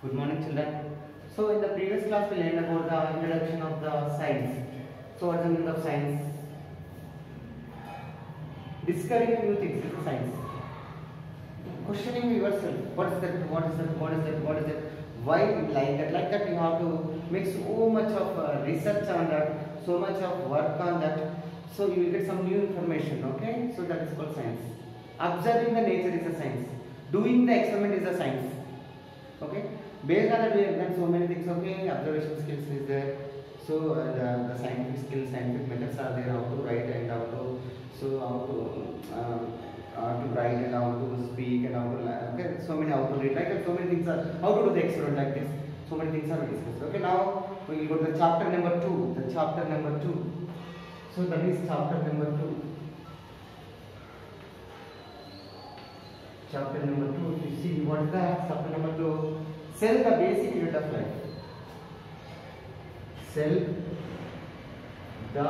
Good morning, children. So, in the previous class, we learned about the introduction of the science. So, what is the meaning of science? Discovering new things is science. Questioning yourself. What is that? What is that? What is that? What is that? Why like that? Like that, you have to make so much of research on that, so much of work on that. So, you will get some new information. Okay. So, that is called science. Observing the nature is a science. Doing the experiment is a science. Okay. Based on that, we have done so many things. Okay, observation skills is there. So the scientific skills, scientific methods are there. How to write and how to write and how to speak and how to okay. So many how to read. Like that, so many things are how to do the experiment like this. So many things are discussed. Okay, now we will go to the chapter number 2. The chapter number 2. So that is chapter number 2. Chapter number 2. If you see what is that? Chapter number 2. Cell, the basic unit of life. Cell, the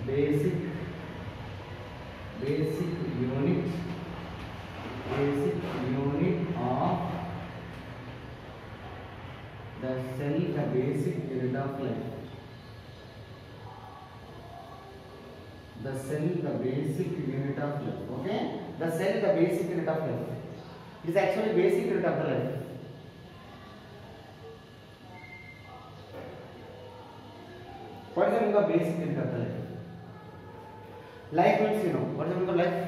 basic unit of the cell, the basic unit of life. The cell, the basic unit of life. Okay, the cell, the basic unit of life. It is actually basic unit of the life. What is the meaning of basic unit of the life? Life means, you know, what is the meaning of life?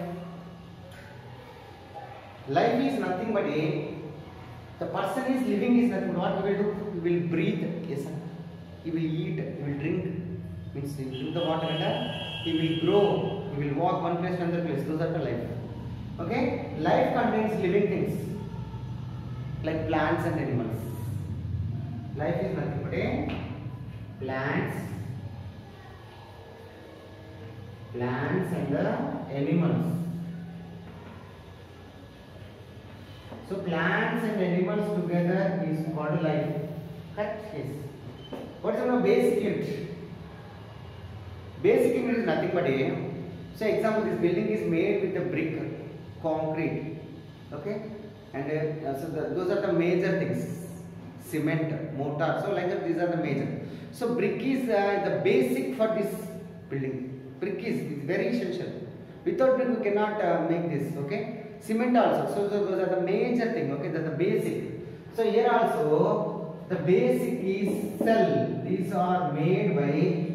Life is nothing but the person is living is nothing. What he will do? He will breathe. Yes, sir. He will eat. He will drink. Means he will drink the water and he will grow. He will walk one place to another place. Those are the life. Okay, life contains living things like plants and animals. Life is nothing but plants and the animals. So plants and animals together is called life. Correct? Yes. What is the basic unit? Basic unit is nothing but so example, this building is made with a brick, concrete, okay, and those are the major things. Cement, mortar, so like that, these are the major. So brick is the basic for this building. Brick is very essential. Without brick we cannot make this. Okay, cement also. So those are the major thing. Okay, that's the basic. So here also the basic is cell. These are made by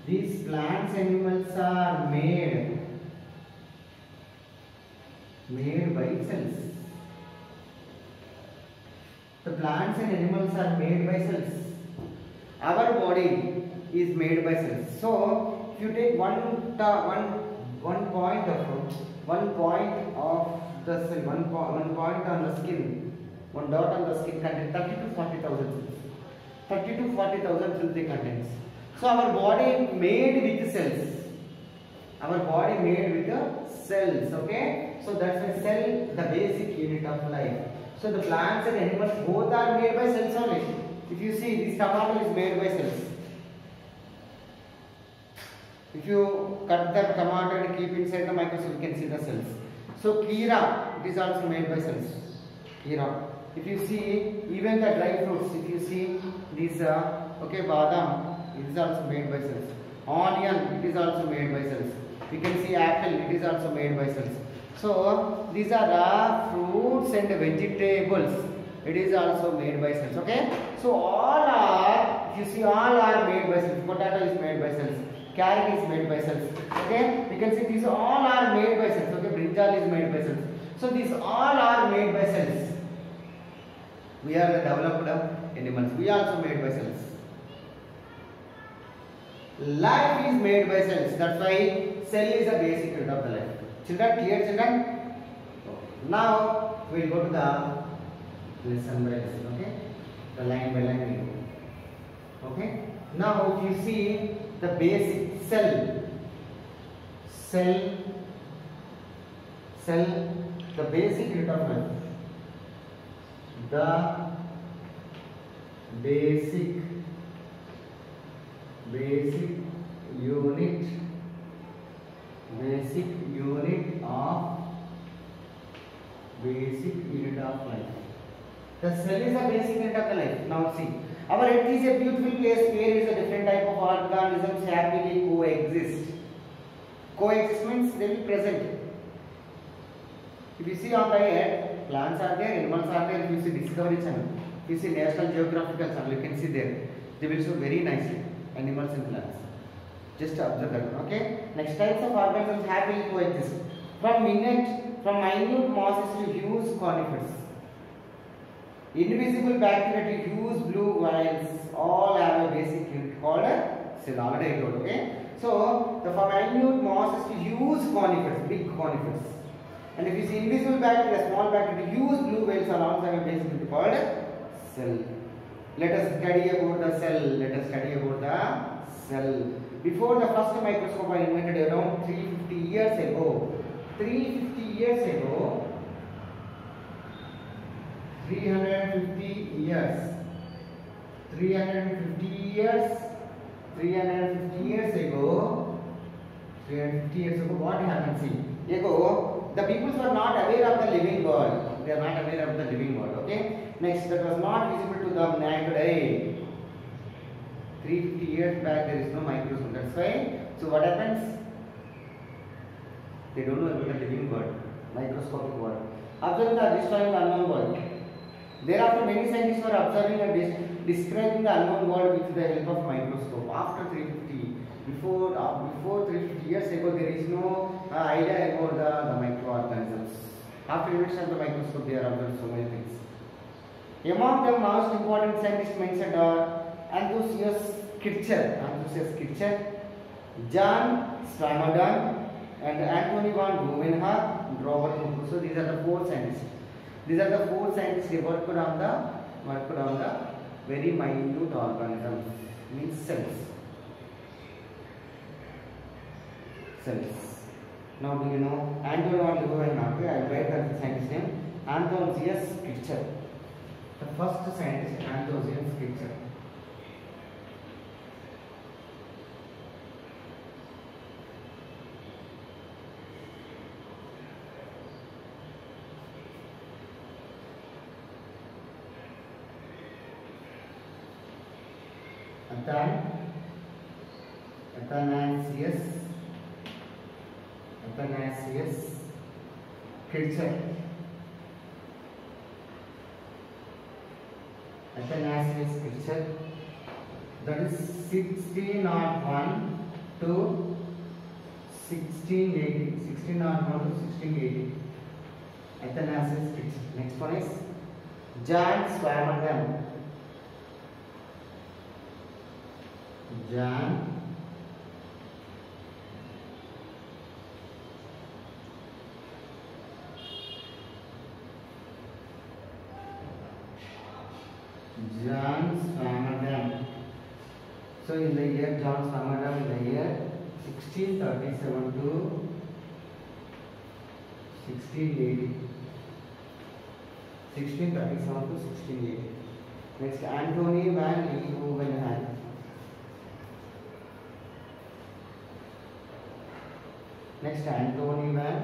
these plants, animals are made by cells. The plants and animals are made by cells. Our body is made by cells. So if you take one point of the cell, one point on the skin, one dot on the skin contains 30 to 40,000 cells. 30 to 40,000 cells they contains. So our body made with cells. Our body made with the cells. Okay. So that's why cell, the basic unit of life. So the plants and animals both are made by cells only. If you see, this tomato is made by cells. If you cut the tomato and keep inside the microscope, you can see the cells. So kira, it is also made by cells. Kira. If you see, even the dry fruits, if you see this, badam, it is also made by cells. Onion, it is also made by cells. You can see apple, it is also made by cells. So these are fruits and vegetables. It is also made by cells. Okay. So all are, if you see, all are made by cells. Potato is made by cells. Carrot is made by cells. Okay. You can see these all are made by cells. Okay. Brinjal is made by cells. So these all are made by cells. We are the developed animals. We are also made by cells. Life is made by cells. That's why cell is a basic unit of the life. Children, clear children? Okay. Now we will go to the lesson by lesson. Okay, the line by line we go. Okay. Now if you see the basic cell, the basic unit of life. The basic unit of life. The cell is the basic unit of the life. Now see, our earth is a beautiful place where is a different type of organisms happily coexist. Coexist means they will be present. If you see on the earth, plants are there, animals are there. If you see Discovery Channel, if you see National Geographical Channel, you can see there. They will show very nicely animals and plants. Just observe that one, okay? Next, types of organisms happily coexist. From minute mosses to huge conifers. Invisible bacteria to huge blue whales all have a basic unit called a cell. Already I told, okay? So, from minute mosses to huge conifers, big conifers. And if you see invisible bacteria, small bacteria, huge blue whales are also have a basic unit called cell. Let us study about the cell. Let us study about the cell. Before the first microscope I invented around 350 years ago. 350 years ago. 350 years. 350 years. 350 years ago. 350 years ago. What happened? See, the people were not aware of the living world. They are not aware of the living world. Okay. Next, that was not visible to the naked eye. 350 years back, there is no microscope. That's why. So what happens? They don't know about the living world, microscopic world. Observing the destroying the unknown world. Thereafter, many scientists were observing and describing the unknown world with the help of microscope. After 350, before 350 years ago, there is no idea about the microorganisms. After invention of the microscope, they are observed so many things. Among the most important scientists mentioned are Andreas Kircher, John Swammerdam, and Anthony von Leeuwenhoek and Robert Hooke. So these are the four scientists. These are the four scientists who worked on the very minute organisms, means cells. Now do you know Anthony von Leeuwenhoek? I will write the scientist name. Andreas Kircher. The first scientist, Andreas Kircher. Athanasius Kircher. Athanasius Kircher. That is 1601 to 1680. 1601 to 1680. Athanasius Kircher. Next one is John Swammerdam. John Swammerdam. So in the year John Swammerdam, in the year 1637 to 1680. 1637 to 1680. Next, Anthony van Leeuwenhoek. Next, Anthony van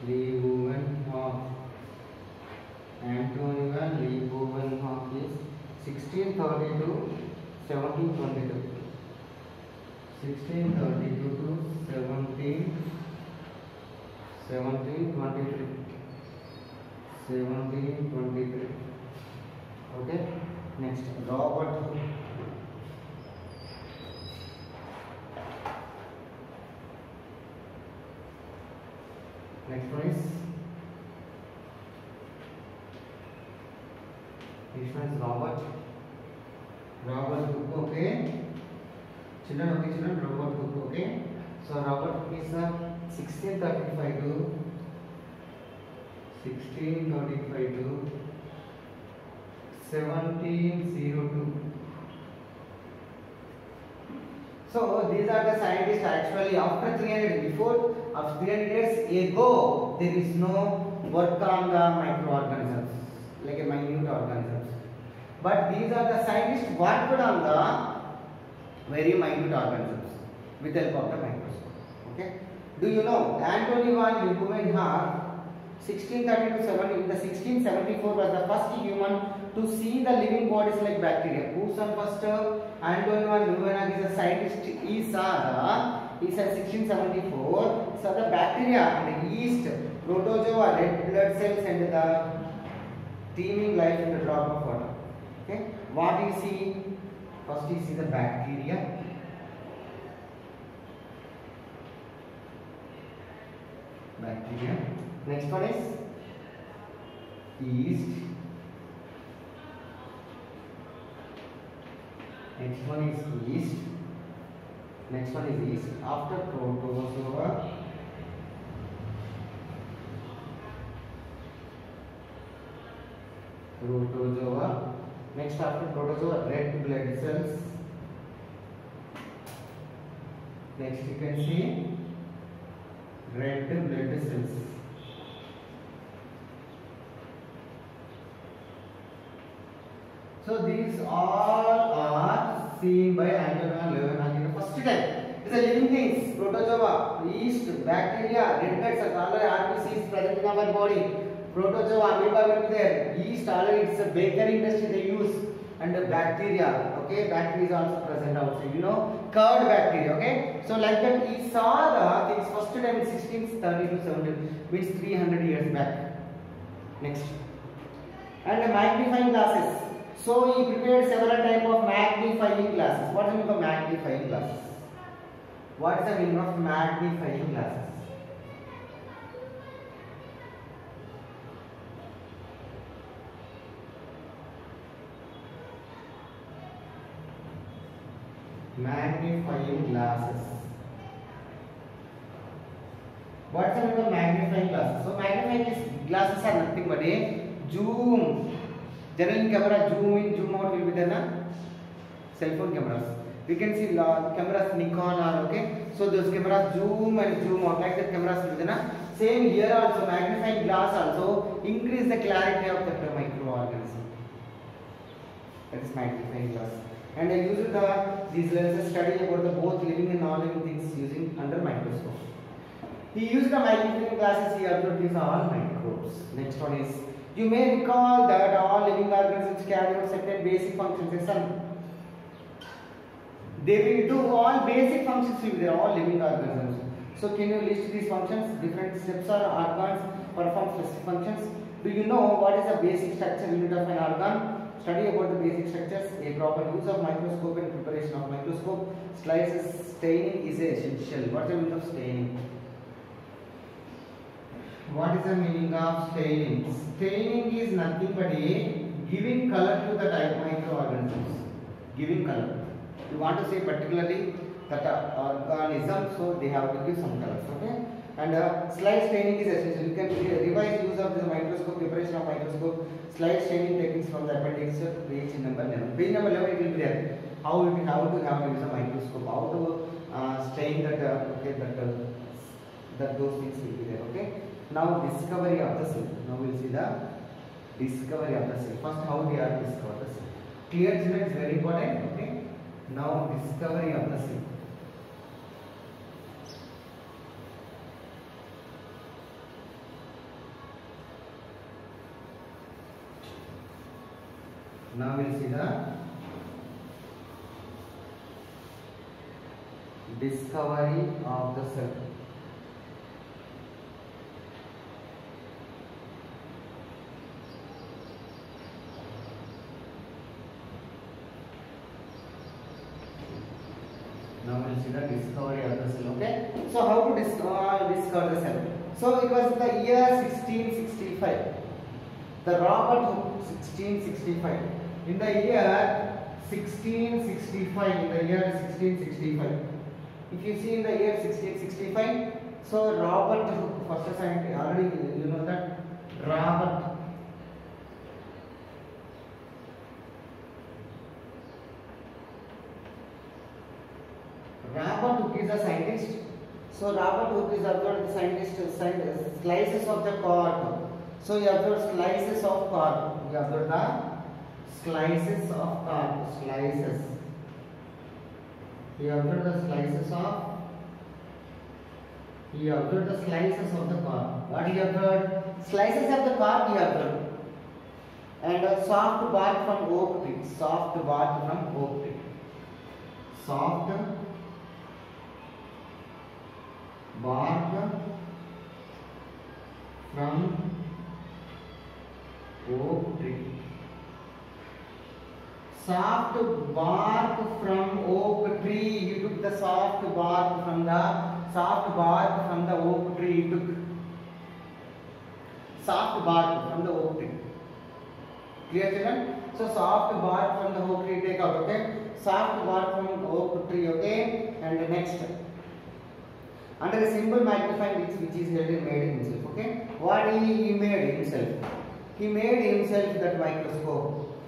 Leeuwenhoek. Anthony van Leeuwenhoek is 1632 to 1722. 1632 to 1723. 1723. Okay. Next, Robert Hooke. Next one is Robert Hooke. Okay, children. Robert Hooke. Okay, so Robert Hooke is 1635 to 1702. So these are the scientists actually after 300 before of 300 years ago there is no work on the microorganisms like a minute organisms. But these are the scientists worked on the very minute organisms with the help of the microscope. Okay. Do you know Antony van Leeuwenhoek 1630 to 7 in the 1674 was the first human to see the living bodies like bacteria. Who's on first? Antony van Leeuwenhoek is a scientist. He said 1674 saw the bacteria and yeast, protozoa, red blood cells and the teeming life in the drop of water. Okay, what you see? First you see the bacteria. Next one is yeast. Next one is yeast. Next one is yeast. After protozoa, next after protozoa, red blood cells. Next you can see red blood cells. So these all are seen by Antony van Leeuwenhoek in the first time. These are living things: protozoa, yeast, bacteria, red blood cells. Already RBC is present in our body. Protozoa, amoeba will be there. Yeast already it's a bakery industry they use, and the bacteria. Okay, bacteria is also present outside. You know, curd bacteria. Okay, so like that he saw the things first time in 1630 to 70, means 300 years back. Next, and the magnifying glasses. So he prepared several type of magnifying glasses. What is the meaning of magnifying glasses? What is the meaning of magnifying glasses? Magnifying glasses. What is the meaning of magnifying glasses? So magnifying glasses are nothing but a zoom. Generally camera zoom in, zoom out will be there na? Cell phone cameras. We can see cameras Nikon are okay. So those cameras zoom and zoom out like that cameras will be there na? Same here also magnifying glass also increase the clarity of the microorganism. That is magnifying glass. And I use these lenses study about the both living and non-living things using under microscope. He used the magnifying glasses. He observed these all microbes. Next one is. You may recall that all living organisms carry out certain basic functions. Yes, they will do all basic functions with their all living organisms. So can you list these functions? Different steps or organs perform specific functions. Do you know what is the basic structure unit of an organ? Study about the basic structures. A proper use of microscope and preparation of microscope. Slices staining is essential. What is the meaning of staining? What is the meaning of staining? Staining is nothing but a giving color to the microorganisms. Giving color. You want to say particularly that organism, so they have to give some colors. Okay. And slide staining is essential. You can revise use of the microscope, preparation of microscope, slide staining techniques from the appendix to page number 11. Page number 11 it will be there. How to have to use a microscope, how to stain that that those things will be there. Okay. Now discovery of the cell. Now we will see the discovery of the cell. First, how they are discovered the cell. Clear children is very important. Okay. Now discovery of the cell. Now we will see the discovery of the cell. Now we will see the discovery of the cell. Okay. So how to discover the cell? So it was the year 1665. The Robert Hooke 1665. In the year 1665. In the year 1665. If you see in the year 1665, so Robert Hooke, first scientist, already you know that the scientist. So Robert Hooke is observed the scientist slices of the cork. So he observed slices of cork. He observed the slices of cork. Slices. He observed the slices of. He observed the slices of the cork. What he observed? Slices of the cork he observed. And a soft bark from oak tree. Soft bark from oak tree. Soft bark from oak tree. Soft bark from oak tree. You took the soft bark from the oak tree. You took soft bark from the oak tree. Clear, children? So soft bark from the oak tree take out. Okay. Soft bark from oak tree. Okay. And the next. Under a simple magnifying which is held in made himself. Okay. What he made himself? He made himself that microscope.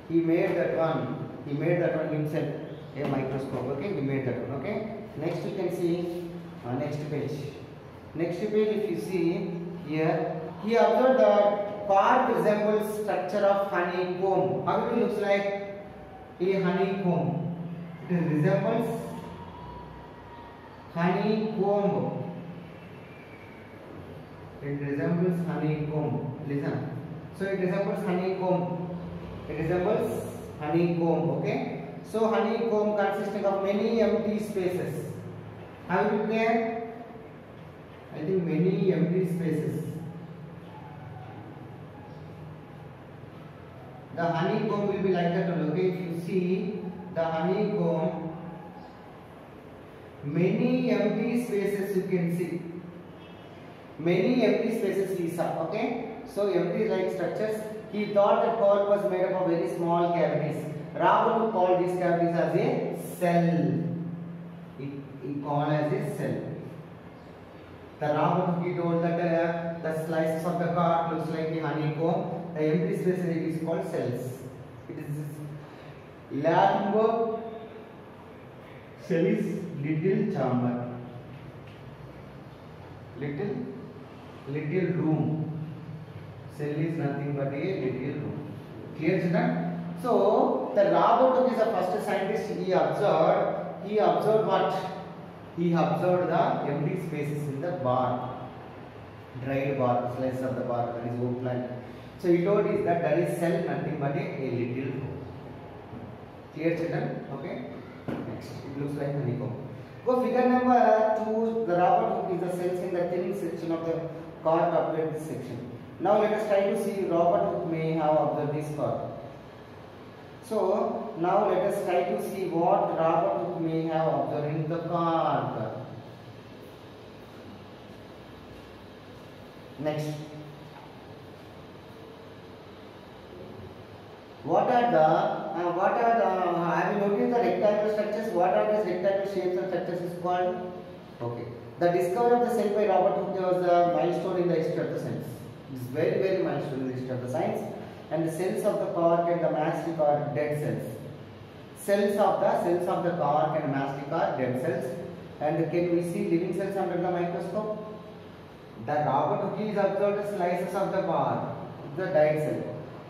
He made that one. He made that one himself. A microscope. Okay. He made that one. Okay. Next you can see next page. Next page if you see here, he observed that cork resembles structure of honeycomb. How it looks like a honeycomb. It resembles honeycomb. It resembles honeycomb. Listen. So it resembles honeycomb. It resembles honeycomb. Okay. So honeycomb consisting of many empty spaces. Have you there? I think many empty spaces. The honeycomb will be like that. Okay. If you see the honeycomb, many empty spaces you can see. Many empty spaces he saw. Okay. So empty like structures. He thought that cork was made up of very small cavities. Robert called these cavities as a cell. He called as a cell. The Robert he told that the slices of the cork looks like a honeycomb. The empty spaces it is called cells. It is Latin word. Cell is little chamber. Little room. Cell is nothing but a little room. Clear, children? So the Robert Hooke is the first scientist. He observed what? He observed the empty spaces in the bark, dried bark, slices of the bark, that is oak plant. So he told is that there is cell nothing but a little room. Clear, children? Okay. Next, it looks like honeycomb. Go figure number 2. The Robert Hooke is the cells in the thin section of the cork appeared this section. Now let us try to see Robert Hooke may have observed this cork. So now let us try to see what Robert Hooke may have observed in the cork. Next. What are the have you noticed the rectangular structures? What are these rectangular shapes and structures is called? Okay. The discovery of the cell by Robert Hooke was a milestone in the history of the science. It is very, very milestone in the history of the science. And the cells of the cork and the mastic are dead cells. Cells of the cork and mastic are dead cells. And can we see living cells under the microscope? The Robert Hooke is observed the slices of the cork, the died cell.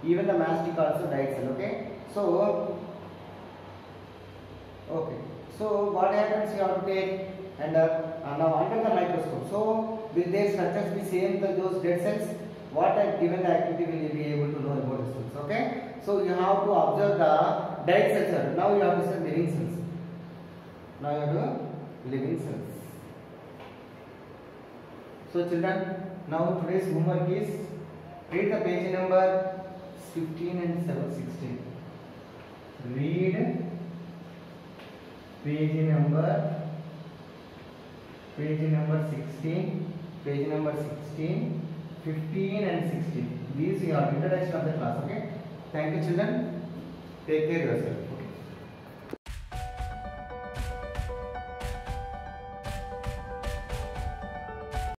Even the mastic also died cell. Okay. So what happens? You have to take and now under the microscope. So will their structures be same to those dead cells? What given the activity will you be able to know about the cells? Okay. So you have to observe the dead cells. Now you have to see living cells. Now you have to living cells. So children, now today's homework is read the page number 15 and 16. Read page number 16, page number 16, 15 and 16. These are introduction of the class. Okay. Thank you, children. Take care of yourself.